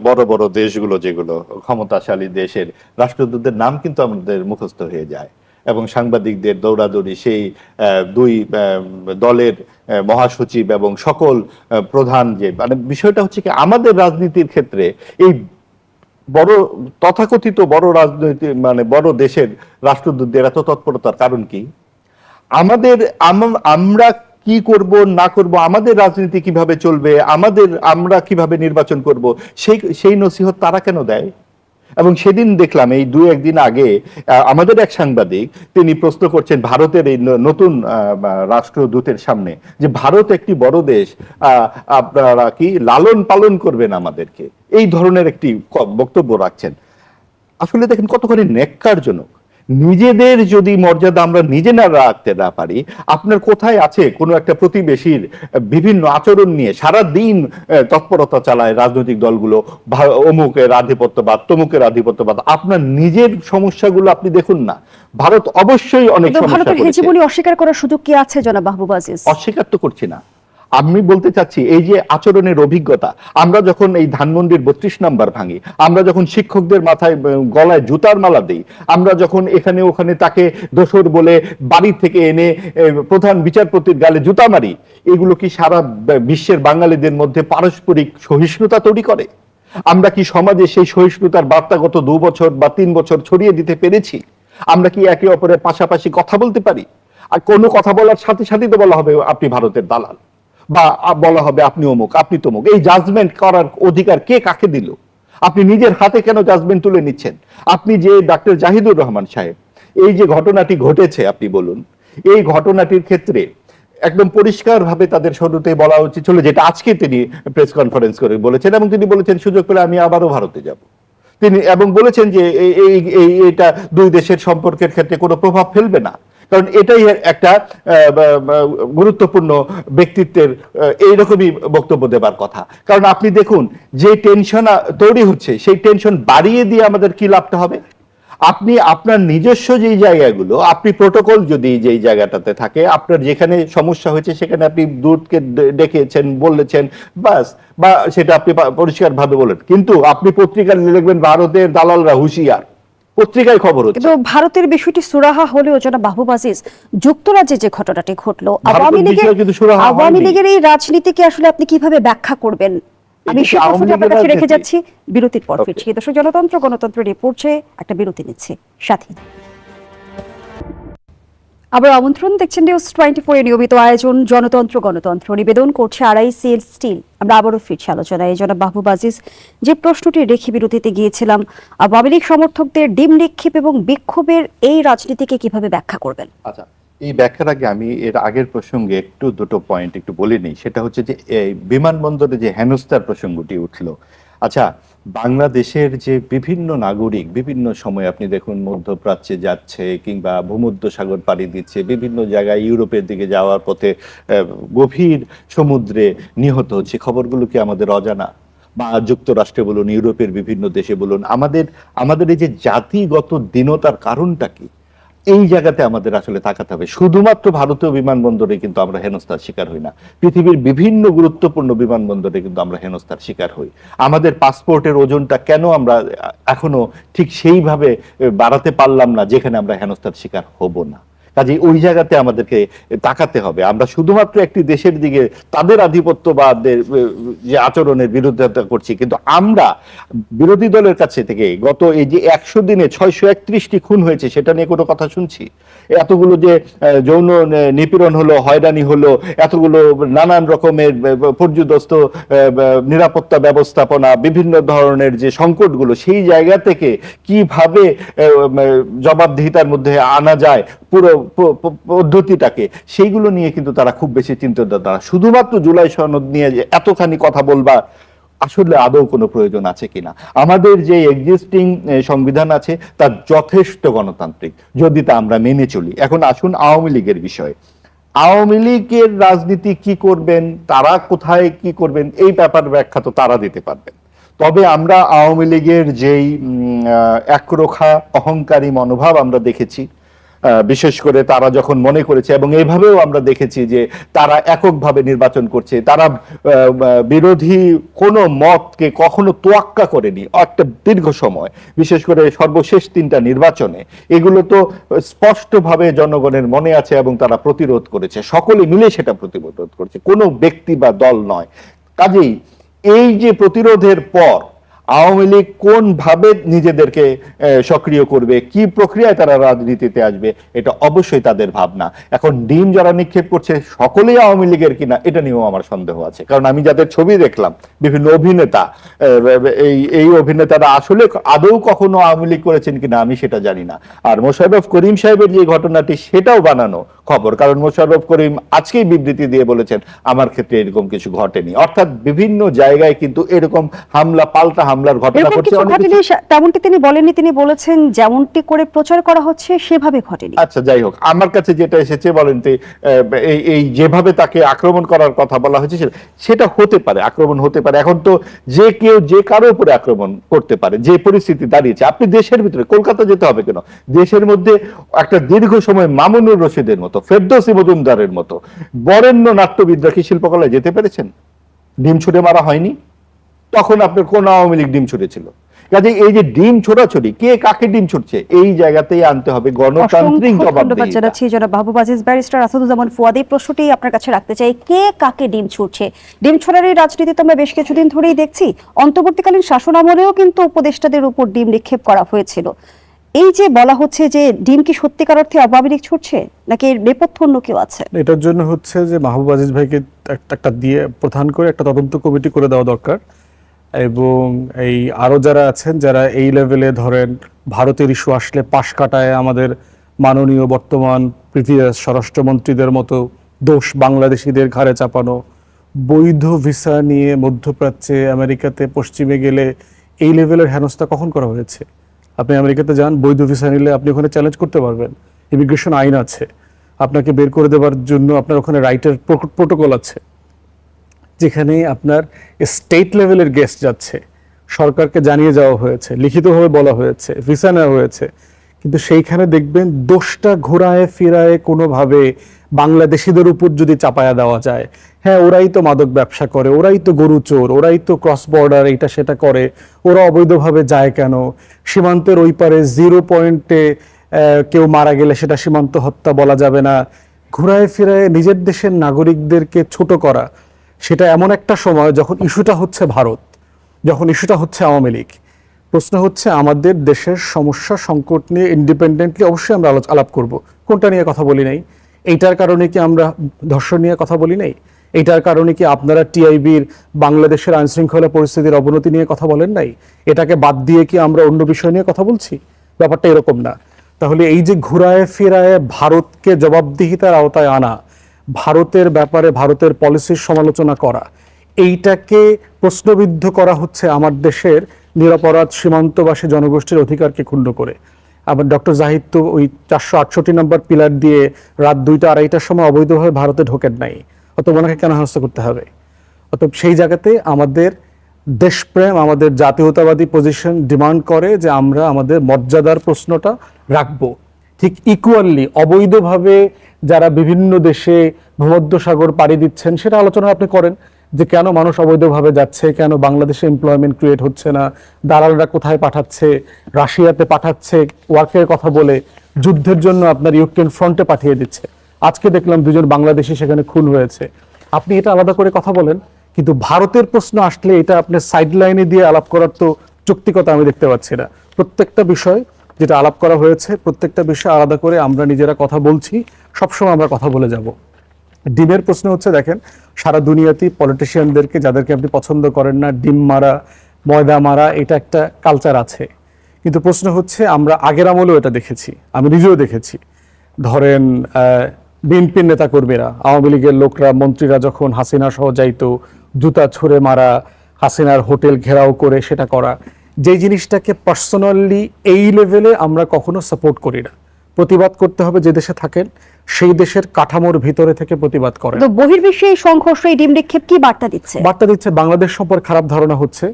[SPEAKER 2] বড় বড় দেশগুলো যেগুলো ক্ষমতাশালী দেশের রাষ্ট্রদূতদের নাম কিন্তু আমাদের মুখস্থ হয়ে যায়, এবং সাংবাদিকদের দৌড়াদৌড়ি সেই দুই দলের মহাসচিব এবং সকল প্রধান, যে মানে বিষয়টা হচ্ছে কি আমাদের রাজনীতির ক্ষেত্রে এই বড় তথাকথিত বড় রাজনৈতিক বড় দেশের রাষ্ট্রদূতদের এত তৎপরতার কারণ কি? আমরা কি করব না করব, আমাদের রাজনীতি কিভাবে চলবে, আমরা কিভাবে নির্বাচন করব, সেই নসিহত তারা কেন দেয়? এবং সেদিন দেখলাম এই দুই একদিন আগে আমাদের এক সাংবাদিক তিনি প্রশ্ন করছেন ভারতের এই নতুন রাষ্ট্রদূতের সামনে যে ভারত একটি বড় দেশ, আপনারা কি লালন পালন করবেন আমাদেরকে, এই ধরনের একটি বক্তব্য রাখছেন। আসলে দেখেন কতখানি ন্যাক্কারজনক। নিজেদের যদি মর্যাদা আমরা নিজে না রাখতে না পারি, আপনার কোথায় আছে কোনো একটা প্রতিবেশীর বিভিন্ন আচরণ নিয়ে সারা দিন তৎপরতা চালায় রাজনৈতিক দলগুলো, অমুকের আধিপত্যবাদ তমুকের আধিপত্যবাদ, আপনার নিজের সমস্যাগুলো আপনি দেখুন না। ভারত অবশ্যই অনেক সমস্যা
[SPEAKER 3] ভারতের
[SPEAKER 2] করেছে,
[SPEAKER 3] হেজিমনি অস্বীকার করার সুযোগ কি আছে জনাব মাহবুব আজিজ?
[SPEAKER 2] অস্বীকার তো করছি না, আমি বলতে চাচ্ছি এই যে আচরণের অভিজ্ঞতা, আমরা যখন এই ধানমন্ডির 32 নাম্বার ভাঙি, আমরা যখন শিক্ষকদের মাথায় গলায় জুতার মালা দিই, আমরা যখন এখানে ওখানে তাকে দোসর বলে বাড়ি থেকে এনে প্রধান বিচারপতির গালে জুতা মারি, এগুলো কি সারা বিশ্বের বাঙালিদের মধ্যে পারস্পরিক সহিষ্ণুতা তৈরি করে? আমরা কি সমাজে সেই সহিষ্ণুতার বার্তা গত 2 বছর বা 3 বছর ছড়িয়ে দিতে পেরেছি? আমরা কি একে অপরের পাশাপাশি কথা বলতে পারি? আর কোনো কথা বলার সাথে সাথেই তো বলা হবে আপনি ভারতের দালাল, বা বলা হবে আপনি অমুক আপনি তমুক। এই জাজমেন্ট করার অধিকার কে কাকে দিল? আপনি নিজের হাতে কেন জাজমেন্ট তুলে নিচ্ছেন? আপনি যে ডাক্তার জাহিদুর রহমান সাহেব, এই যে ঘটনাটি ঘটেছে আপনি বলুন, এই ঘটনাটির ক্ষেত্রে একদম পরিষ্কারভাবে তাদের শুরুতে বলা উচিত ছিল, যেটা আজকে তিনি প্রেস কনফারেন্স করে বলেছেন, এবং তিনি বলেছেন সুযোগ পেলে আমি আবারও ভারতে যাব। তিনি এবং বলেছেন যে এটা দুই দেশের সম্পর্কের ক্ষেত্রে কোনো প্রভাব ফেলবে না, কারণ এটাই একটা গুরুত্বপূর্ণ ব্যক্তিত্বের এইরকমই বক্তব্য দেবার কথা। কারণ আপনি দেখুন যে টেনশন তৈরি হচ্ছে, সেই টেনশন বাড়িয়ে দিয়ে আমাদের কি লাভটা হবে? আপনি আপনার নিজস্ব যেই জায়গাগুলো, আপনি প্রোটোকল যদি যেই জায়গাটাতে থাকে, আপনার যেখানে সমস্যা হয়েছে সেখানে আপনি দূতকে ডেকেছেন, বলেছেন, বাস, বা সেটা আপনি পরিষ্কারভাবে বলেন। কিন্তু আপনি পত্রিকায় লিখবেন ভারতের দালালরা হুঁশিয়ার, পত্রিকায় খবর হচ্ছে।
[SPEAKER 3] কিন্তু ভারতের বিষয়টি সুরাহা হলেও জনাব মাহবুব আজিজ, যুক্তরাজ্যে যে ঘটনাটি ঘটলো, আওয়ামী লীগের এই রাজনীতিকে আসলে আপনি কিভাবে ব্যাখ্যা করবেন? আমি সেই প্রশ্নটা আপনার কাছে রেখে যাচ্ছি, বিরতির পর ফিরছি। দর্শক, জনতন্ত্র গণতন্ত্র রিপোর্টে একটা বিরতি নিচ্ছি, সাথে আবার আমন্ত্রণ। দেখছেন নিউজ 24 এর নিয়মিত আয়োজন জনতন্ত্র গণতন্ত্র, নিবেদন করছে RICL স্টিল। আমরা আবারও ফিরছি আলোচনায়। জনাব মাহবুব আজিজ, যে প্রশ্নটি রেখে বিরতিতে গিয়েছিলাম, আওয়ামী লীগ সমর্থকদের ডিম নিক্ষেপ এবং বিক্ষোভের এই রাজনীতিকে কিভাবে ব্যাখ্যা করবেন?
[SPEAKER 2] আচ্ছা, এই ব্যাখ্যার আগে আমি এর আগের প্রসঙ্গে দুটো পয়েন্ট একটু বলে নিই। সেটা হচ্ছে যে এই বিমানবন্দরে যে হেনস্থার প্রসঙ্গটি উঠলো। আচ্ছা, বাংলাদেশের যে বিভিন্ন নাগরিক বিভিন্ন সময় আপনি দেখুন মধ্যপ্রাচ্যে যাচ্ছে কিংবা ভূমধ্য সাগর পাড়ি দিচ্ছে, বিভিন্ন জায়গায় ইউরোপের দিকে যাওয়ার পথে গভীর সমুদ্রে নিহত হচ্ছে, খবরগুলো কি আমাদের অজানা? বা যুক্তরাষ্ট্রে বলুন, ইউরোপের বিভিন্ন দেশে বলুন, আমাদের এই যে জাতিগত দীনতার কারণটা কি, এই জায়গাতে আমাদের আসলে তাকাতে হবে। শুধুমাত্র ভারতীয় বিমানবন্দরে কিন্তু আমরা হেনস্থার শিকার হই না, পৃথিবীর বিভিন্ন গুরুত্বপূর্ণ বিমানবন্দরে কিন্তু আমরা হেনস্থার শিকার হই। আমাদের পাসপোর্টের ওজনটা কেন আমরা এখনো ঠিক সেইভাবে বাড়াতে পারলাম না যেখানে আমরা হেনস্থার শিকার হব না? কাজে ওই জায়গাতে আমাদেরকে তাকাতে হবে। আমরা শুধুমাত্র একটি দেশের দিকে তাদের আধিপত্যবাদের যে আচরণের বিরোধিতা করছি, কিন্তু আমরা বিরোধী দলের কাছে থেকে গত এই যে 100 দিনে 631টি খুন হয়েছে সেটা নিয়ে কোনো কথা শুনছি? এতগুলো যে যৌন নিপীড়ন হলো, হয়রানি হলো, এতগুলো নানান রকমের পর্যুদস্ত নিরাপত্তা ব্যবস্থাপনা, বিভিন্ন ধরনের যে সংকটগুলো, সেই জায়গা থেকে কিভাবে জবাবদিহিতার মধ্যে আনা যায় পুরো পদ্ধতিটাকে, সেইগুলো নিয়ে কিন্তু তারা খুব বেশি চিন্তিত। তারা শুধুমাত্র জুলাই সনদ নিয়ে যে এতখানি কথা বলবা, আসলে আদৌ কোনো প্রয়োজন আছে কিনা? আমাদের যে এক্সিস্টিং সংবিধান আছে তা যথেষ্ট গণতান্ত্রিক, যদি তা আমরা মেনে চলি। এখন আসুন আওয়ামী লীগের বিষয়ে। আওয়ামী লীগের রাজনীতি কি করবেন, তারা কোথায় কি করবেন, এই ব্যাপার ব্যাখ্যা তো তারা দিতে পারবেন। তবে আমরা আওয়ামী লীগের যেই একরোখা অহংকারী মনোভাব আমরা দেখেছি, বিশেষ করে তারা যখন মনে করেছে, এবং এইভাবেও আমরা দেখেছি যে তারা এককভাবে নির্বাচন করছে, তারা বিরোধী কোনো মতকে কখনো তোয়াক্কা করেনি একটা দীর্ঘ সময়, বিশেষ করে সর্বশেষ 3টা নির্বাচনে। এগুলো তো স্পষ্টভাবে জনগণের মনে আছে এবং তারা প্রতিরোধ করেছে, সকলে মিলে সেটা প্রতিরোধ করেছে, কোনো ব্যক্তি বা দল নয়। কাজেই এই যে প্রতিরোধের পর আওয়ামী লীগ কোন ভাবে নিজেদেরকে সক্রিয় করবে, কি প্রক্রিয়ায় তারা রাজনীতিতে আসবে, এটা অবশ্যই তাদের ভাবনা। এখন ডিম যারা নিক্ষেপ করছে সকলেই আওয়ামী লীগের কিনা এটা নিয়েও আমার সন্দেহ আছে, কারণ আমি যাদের ছবি দেখলাম বিভিন্ন অভিনেতা, এই অভিনেতারা আসলে আদৌ কখনো আওয়ামী লীগ করেছেন কিনা আমি সেটা জানি না। আর মোশাররফ করিম সাহেবের যে ঘটনাটি সেটাও বানানো খবর, কারণ মোশাররফ করিম আজকেই বিবৃতি দিয়ে বলেছেন আমার ক্ষেত্রে এরকম কিছু ঘটেনি। অর্থাৎ বিভিন্ন জায়গায় কিন্তু এরকম হামলা পাল্টা হামলার ঘটনা
[SPEAKER 3] এরকম
[SPEAKER 2] ঘটছে।
[SPEAKER 3] কিছু ঘটেনি তেমনটি তিনি বলেননি, তিনি বলেছেন যেমনটি করে প্রচার করা হচ্ছে সেভাবে ঘটেনি।
[SPEAKER 2] আচ্ছা যাই হোক, আমার কাছে যেটা এসেছে বলেন তো, এই যেভাবে তাকে আক্রমণ করার কথা বলা হয়েছে সেটা হতে পারে, আক্রমণ হতে পারে। এখন তো যে কেউ যে কারো উপরে আক্রমণ করতে পারে, যে পরিস্থিতি দাঁড়িয়েছে। আপনি দেশের ভিতরে কলকাতা যেতে হবে কেন, দেশের মধ্যে একটা দীর্ঘ সময় মামুনুর রশিদের মতো, ফেরদৌসী মজুমদারের মতো বরেণ্য নাট্যবিদরা কি শিল্পকলায় যেতে পেরেছেন? ডিম ছুটে মারা হয়নি। তখন আপনার কোন আওয়ামী লীগ ডিম ছুটেছিল? কাজে এই যে ডিম ছোড়াছড়ি, কে কাকে ডিম ছুটছে, এই জায়গাতেই আনতে হবে গণতান্ত্রিক
[SPEAKER 3] ধন্যবাদ জানাচ্ছি জনাব মাহবুব আজিজ। ব্যারিস্টার আসাদুজ্জামান ফুয়াদ, এই প্রশ্নটি আপনার কাছে রাখতে চাই, কে কাকে ডিম ছুটছে? ডিম ছড়ার এই রাজনীতি তো আমরা বেশ কিছুদিন ধরেই দেখছি। অন্তর্বর্তীকালীন শাসন আমলেও কিন্তু উপদেষ্টাদের উপর ডিম নিক্ষেপ করা হয়েছিল। এই যে বলা হচ্ছে যে ডিম কি সত্যিকার অর্থে আওয়ামী লীগ ছুটছে নাকি এর নেপথ্য অন্য কেউ আছে?
[SPEAKER 1] এটার জন্য হচ্ছে যে মাহবুব আজিজ ভাইকে একটা দিয়ে প্রধান করে একটা তদন্ত কমিটি করে দেওয়া দরকার, এবং এই আরো যারা আছেন যারা এই লেভেলে ধরেন ভারতের ইস্যু আসলে পাশ কাটায় আমাদের মাননীয় বর্তমান প্রিভিয়াস স্বরাষ্ট্রমন্ত্রীদের মতো দোষ বাংলাদেশিদের ঘাড়ে চাপানো, বৈধ ভিসা নিয়ে মধ্যপ্রাচ্যে আমেরিকাতে পশ্চিমে গেলে এই লেভেলের হেনস্থা কখন করা হয়েছে? আপনি আমেরিকাতে যান, বৈধ ভিসা নিলে আপনি ওখানে চ্যালেঞ্জ করতে পারবেন, ইমিগ্রেশন আইন আছে, আপনাকে বের করে দেওয়ার জন্য আপনার ওখানে রাইটের প্রোটোকল আছে, যেখানে আপনার স্টেট লেভেলের গেস্ট যাচ্ছে, সরকারকে জানিয়ে যাওয়া হয়েছে, লিখিতভাবে বলা হয়েছে, ভিসা নেওয়া হয়েছে, কিন্তু সেইখানে দেখবেন দোষটা ঘোরায় ফিরায় কোনোভাবে বাংলাদেশিদের উপর যদি চাপায়া দেওয়া যায়, হ্যাঁ ওরাই তো মাদক ব্যবসা করে, ওরাই তো গরু চোর, ওরাই তো ক্রস বর্ডার এইটা সেটা করে, ওরা অবৈধভাবে যায় কেন, সীমান্তের ওই পারে 0 পয়েন্টে কেউ মারা গেলে সেটা সীমান্ত হত্যা বলা যাবে না, ঘুরায় ফিরায় নিজের দেশের নাগরিকদেরকে ছোট করা, সেটা এমন একটা সময় যখন ইস্যুটা হচ্ছে ভারত, যখন ইস্যুটা হচ্ছে আওয়ামী লীগ। প্রশ্ন হচ্ছে আমাদের দেশের সমস্যা সংকট নিয়ে ইন্ডিপেন্ডেন্টলি অবশ্যই আমরা আলাপ করব। কোনটা নিয়ে কথা বলি নাই? এইটার কারণে কি আমরা ধর্ষণ নিয়ে কথা বলি নাই? এইটার কারণে কি আপনারা টিআইবির বাংলাদেশের আইনশৃঙ্খলা পরিস্থিতির অবনতি নিয়ে কথা বলেন নাই? এটাকে বাদ দিয়ে কি আমরা অন্য বিষয় নিয়ে কথা বলছি? ব্যাপারটা এরকম না। তাহলে এই যে ঘুরায় ফিরায় ভারতকে জবাবদিহিতার আওতায় আনা, ভারতের ব্যাপারে ভারতের পলিসির সমালোচনা করা, এইটাকে প্রশ্নবিদ্ধ করা হচ্ছে আমার দেশের নিরপরাধ সীমান্তবাসী জনগোষ্ঠীর অধিকারকে ক্ষুণ্ণ করে। আবার ডক্টর জাহিদ তো ওই 468 নম্বর পিলার দিয়ে রাত 2টা-2:30টার সময় অবৈধভাবে ভারতে ঢোকেন নাই, অতএব ওনাকে কেন হেনস্থা করতে হবে? অতএব সেই জায়গাতে আমাদের দেশপ্রেম, আমাদের জাতীয়তাবাদী পজিশন ডিমান্ড করে যে আমরা আমাদের মর্যাদার প্রশ্নটা রাখবো। ঠিক ইকুয়ালি অবৈধভাবে যারা বিভিন্ন দেশে ভূমধ্যসাগর পাড়ি দিচ্ছেন সেটা আলোচনা আপনি করেন, যে কেন মানুষ অবৈধভাবে যাচ্ছে, কেন বাংলাদেশে এমপ্লয়মেন্ট ক্রিয়েট হচ্ছে না, দালালরা কোথায় পাঠাচ্ছে, রাশিয়াতে পাঠাচ্ছে ওয়ার্কের কথা বলে, যুদ্ধের জন্য আপনার ইউক্রেন ফ্রন্টে পাঠিয়ে দিচ্ছে। আজকে দেখলাম 2জন বাংলাদেশি সেখানে খুন হয়েছে। আপনি এটা আলাদা করে কথা বলেন, কিন্তু ভারতের প্রশ্ন আসলে এটা আপনি সাইড লাইনে দিয়ে আলাপ করার তো যৌক্তিকতা আমি দেখতে পাচ্ছি না। প্রত্যেকটা বিষয় যেটা আলাপ করা হয়েছে, প্রত্যেকটা বিষয় আলাদা করে আমরা নিজেরা কথা বলছি, সবসময় আমরা কথা বলে যাব। ডিমের প্রশ্ন হচ্ছে, দেখেন সারা দুনিয়াতেই পলিটিশিয়ানদেরকে যাদেরকে আপনি পছন্দ করেন না, ডিম মারা, ময়দা মারা, এটা একটা কালচার আছে। কিন্তু প্রশ্ন হচ্ছে আমরা আগের আমলেও এটা দেখেছি, আমি নিজেও দেখেছি। ধরেন বিএনপির নেতাকর্মীরা, আওয়ামী লীগের লোকরা, মন্ত্রীরা যখন হাসিনা সহ যাইতো, জুতা ছুঁড়ে মারা, হাসিনার হোটেল ঘেরাও করে সেটা করা, যে জিনিসটাকে পার্সোনালি এই লেভেলে আমরা কখনো সাপোর্ট করি না। প্রতিবাদ করতে হবে যে দেশে থাকেন সেই দেশের কাঠামোর ভিতরে থেকে প্রতিবাদ করেন।
[SPEAKER 3] তো বহির্বিশ্বে এই সংঘর্ষ, এই ডিম নিক্ষেপ কি বার্তা দিচ্ছে?
[SPEAKER 1] বার্তা দিচ্ছে বাংলাদেশ সম্পর্কে খারাপ ধারণা হচ্ছে,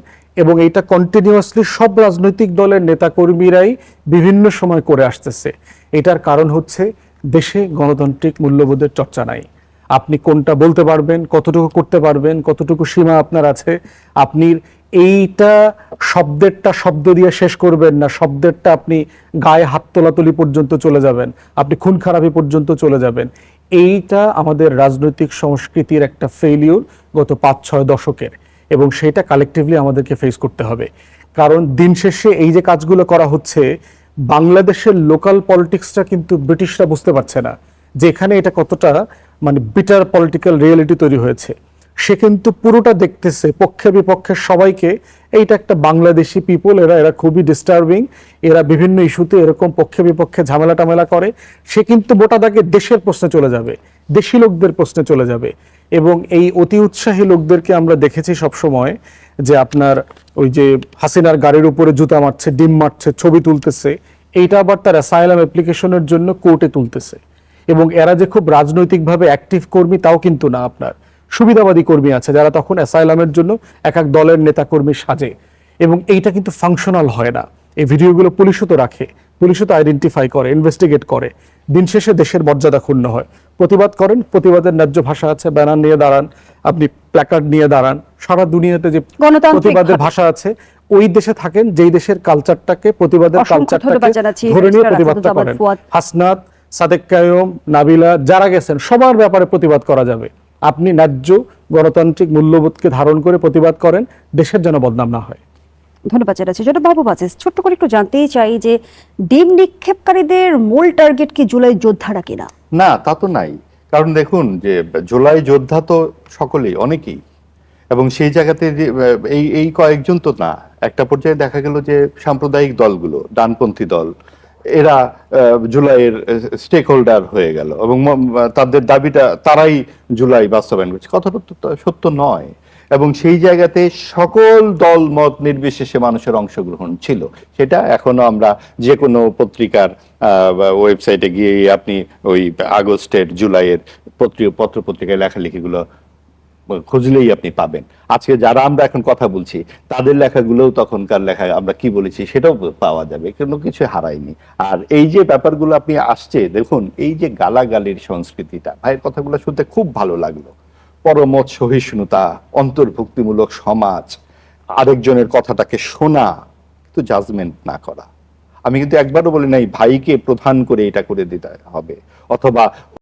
[SPEAKER 1] এবং এইটা কন্টিনিউয়াসলি সব রাজনৈতিক দলের নেতাকর্মীরাই বিভিন্ন সময় করে আসতেছে। এটার কারণ হচ্ছে দেশে গণতান্ত্রিক মূল্যবোধের চর্চা নাই। আপনি কোনটা বলতে পারবেন, কতটুকু করতে পারবেন, কতটুকু সীমা আপনার আছে, আপনি এইটা শব্দেরটা শব্দ দিয়ে শেষ করবেন না, শব্দেরটা আপনি গায়ে হাত তোলাতুলি পর্যন্ত চলে যাবেন, আপনি খুন খারাপি পর্যন্ত চলে যাবেন। এইটা আমাদের রাজনৈতিক সংস্কৃতির একটা ফেইলিউর গত 5-6 দশকের, এবং সেটা কালেকটিভলি আমাদেরকে ফেস করতে হবে। কারণ দিন শেষে এই যে কাজগুলো করা হচ্ছে, বাংলাদেশের লোকাল পলিটিক্সটা কিন্তু ব্রিটিশরা বুঝতে পারছে না যে এখানে এটা কতটা মানে বিটার পলিটিক্যাল রিয়েলিটি তৈরি হয়েছে। সে কিন্তু পুরোটা দেখতেছে পক্ষে বিপক্ষে সবাইকে, এইটা একটা বাংলাদেশি পিপল, এরা খুবই ডিস্টার্বিং, এরা বিভিন্ন ইস্যুতে এরকম পক্ষে বিপক্ষে ঝামেলা টামেলা করে। সে কিন্তু গোটা দাগে দেশের প্রশ্নে চলে যাবে, দেশি লোকদের প্রশ্নে চলে যাবে। এবং এই অতি উৎসাহী লোকদেরকে আমরা দেখেছি সবসময় যে আপনার ওই যে হাসিনার গাড়ির উপরে জুতা মারছে, ডিম মারছে, ছবি তুলতেছে, এইটা আবার তার অ্যাসাইলাম অ্যাপ্লিকেশনের জন্য কোর্টে তুলতেছে। এবং এরা যে খুব রাজনৈতিকভাবে অ্যাক্টিভ কর্মী তাও কিন্তু না, আপনার সুবিধাবাদী কর্মী আছে যারা তখন অ্যাসাইলামের জন্য এক এক দলের নেতাকর্মী সাজে। এবং এইটা কিন্তু ফাংশনাল হয় না। এই ভিডিওগুলো পুলিশও তো রাখে, পুলিশও তো আইডেন্টিফাই করে, ইনভেস্টিগেট করে। দিন শেষে দেশের মর্যাদা ক্ষুণ্ণ হয়। প্রতিবাদ করেন, প্রতিবাদের ন্যায্য ভাষা আছে, ব্যানার নিয়ে দাঁড়ান, আপনি প্ল্যাকার্ড নিয়ে দাঁড়ান, সারা দুনিয়াতে যে
[SPEAKER 3] গণতান্ত্রিক
[SPEAKER 1] প্রতিবাদের
[SPEAKER 3] ভাবে।
[SPEAKER 1] ভাষা আছে ওই দেশে থাকেন, যেই দেশের কালচারটাকে, প্রতিবাদের
[SPEAKER 3] অসংখ্য ধন্যবাদ
[SPEAKER 1] কালচারটাকে
[SPEAKER 3] জানাচ্ছি
[SPEAKER 1] ধরে নিয়ে
[SPEAKER 3] ব্যারিস্টার
[SPEAKER 1] প্রতিবাদটা
[SPEAKER 3] আসাদুজ্জামান
[SPEAKER 1] করেন।
[SPEAKER 3] ফুয়াদ।
[SPEAKER 1] হাসনাত, সাদেক কায়ুম, নাবিলা যারা গেছেন সবার ব্যাপারে প্রতিবাদ করা যাবে। আপনি ন্যায্য গণতান্ত্রিক মূল্যবোধকে ধারণ করে প্রতিবাদ করেন, দেশের যেন বদনাম না হয়।
[SPEAKER 3] ধন্যবাদ জানাচ্ছি। জনাব মাহবুব আজিজ, ছোট্ট করে একটু জানতেই চাই যে ডিম নিক্ষেপকারীদের মূল টার্গেট কি জুলাই যোদ্ধারা কিনা?
[SPEAKER 2] না, তা তো নাই। কারণ দেখুন যে জুলাই যোদ্ধা তো সকলেই, অনেকেই, এবং সেই জায়গাতে এই এই কয়েকজন তো না। একটা পর্যায়ে দেখা গেল যে সাম্প্রদায়িক দলগুলো, ডানপন্থী দল, এরা জুলাইয়ের স্টেক হোল্ডার হয়ে গেল এবং তাদের দাবিটা তারাই জুলাই বাস্তবায়ন করছে। কথাটা তো সত্য নয়। এবং সেই জায়গাতে সকল দল মত নির্বিশেষে মানুষের অংশগ্রহণ ছিল। সেটা এখনো আমরা যে কোনো পত্রিকার ওয়েবসাইটে গিয়ে আপনি ওই আগস্টের, জুলাইয়ের পত্র পত্রিকায় লেখালেখিগুলো খুঁজলেই আপনি পাবেন। আজকে যারা আমরা এখন কথা বলছি তাদের লেখাগুলোও তখনকার লেখা আমরা কি বলেছি সেটাও পাওয়া যাবে, কোনো কিছু হারায়নি। আর এই যে ব্যাপারগুলো আপনি আসছে দেখুন, এই যে গালাগালির সংস্কৃতিটা, ভাইয়ের কথাগুলো শুনতে খুব ভালো লাগলো। পরমত সহিষ্ণুতা, অন্তর্ভুক্তিমূলক সমাজ, আরেকজনের কথাটাকে শোনা, কিন্তু জাজমেন্ট না করা। আমি কিন্তু একবারও বলি নাই ভাইকে প্রধান করে এটা করে দিতে হবে অথবা